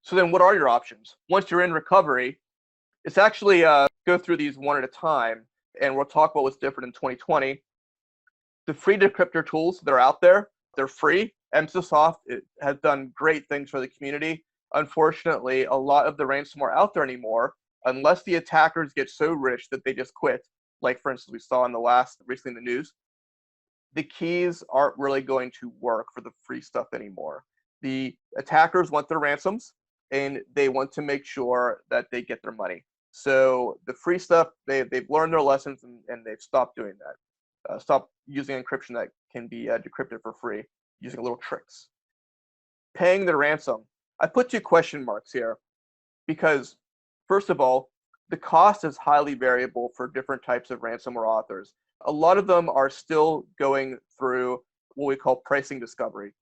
So then what are your options? Once you're in recovery, it's actually go through these one at a time, and we'll talk about what's different in 2020. The free decryptor tools that are out there, they're free. Emsisoft has done great things for the community. Unfortunately, a lot of the ransomware out there anymore, unless the attackers get so rich that they just quit, like for instance we saw in recently in the news, the keys aren't really going to work for the free stuff anymore. The attackers want their ransoms, and they want to make sure that they get their money. So the free stuff, they've learned their lessons, and they've stopped doing that. Stop using encryption that can be decrypted for free, using little tricks. Paying the ransom. I put 2 question marks here because, first of all, the cost is highly variable for different types of ransomware authors. A lot of them are still going through what we call pricing discovery.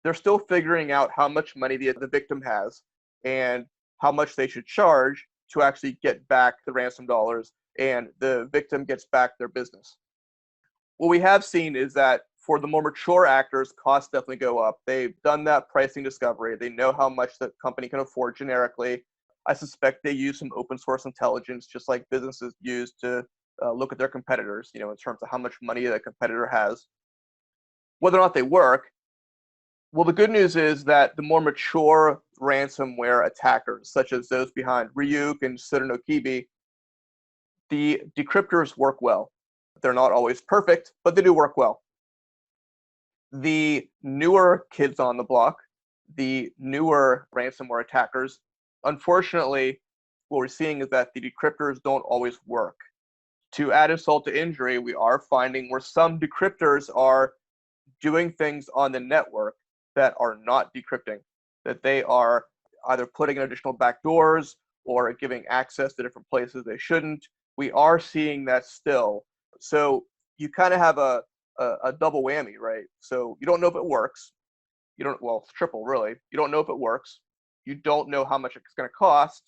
They're still figuring out how much money the victim has and how much they should charge to actually get back the ransom dollars, and the victim gets back their business. What we have seen is that for the more mature actors, costs definitely go up. They've done that pricing discovery. They know how much the company can afford generically. I suspect they use some open source intelligence, just like businesses use to look at their competitors, in terms of how much money a competitor has. Whether or not they work, well, the good news is that the more mature ransomware attackers, such as those behind Ryuk and Sodinokibi, the decryptors work well. They're not always perfect, but they do work well. The newer kids on the block, the newer ransomware attackers, unfortunately, what we're seeing is that the decryptors don't always work. To add insult to injury, we are finding where some decryptors are doing things on the network that are not decrypting, that they are either putting in additional backdoors or giving access to different places they shouldn't. We are seeing that still. So you kind of have a double whammy, right? So you don't know if it works. It's triple really. You don't know if it works. You don't know how much it's going to cost.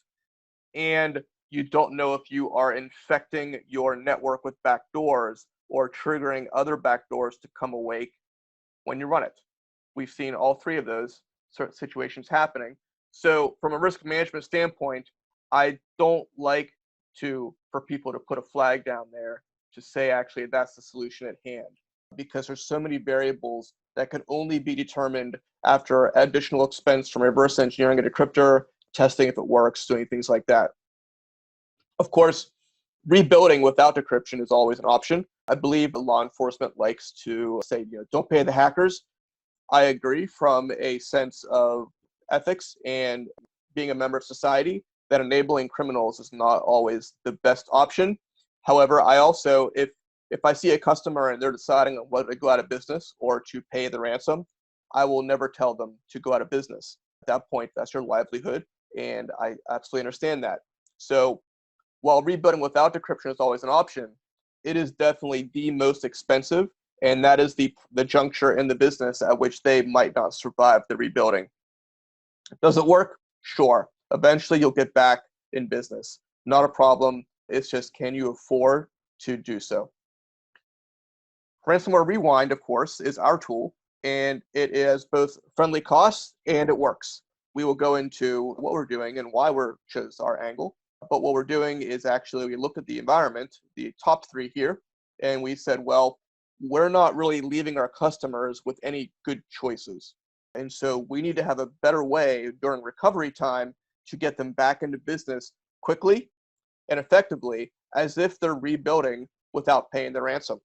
And you don't know if you are infecting your network with backdoors or triggering other backdoors to come awake when you run it. We've seen all 3 of those sort of situations happening. So from a risk management standpoint, I don't like for people to put a flag down there to say actually that's the solution at hand, because there's so many variables that can only be determined after additional expense from reverse engineering a decryptor, testing if it works, doing things like that. Of course, rebuilding without decryption is always an option. I believe law enforcement likes to say, don't pay the hackers. I agree from a sense of ethics and being a member of society that enabling criminals is not always the best option. However, I also, if I see a customer and they're deciding on whether to go out of business or to pay the ransom, I will never tell them to go out of business. At that point, that's your livelihood, and I absolutely understand that. So while rebuilding without decryption is always an option, it is definitely the most expensive, and that is the juncture in the business at which they might not survive the rebuilding. Does it work? Sure. Eventually, you'll get back in business. Not a problem. It's just, can you afford to do so? Ransomware Rewind, of course, is our tool, and it is both friendly costs and it works. We will go into what we're doing and why we chose our angle. But what we're doing is actually we looked at the environment, the top 3 here, and we said, well, we're not really leaving our customers with any good choices. And so we need to have a better way during recovery time to get them back into business quickly and effectively, as if they're rebuilding without paying the ransom.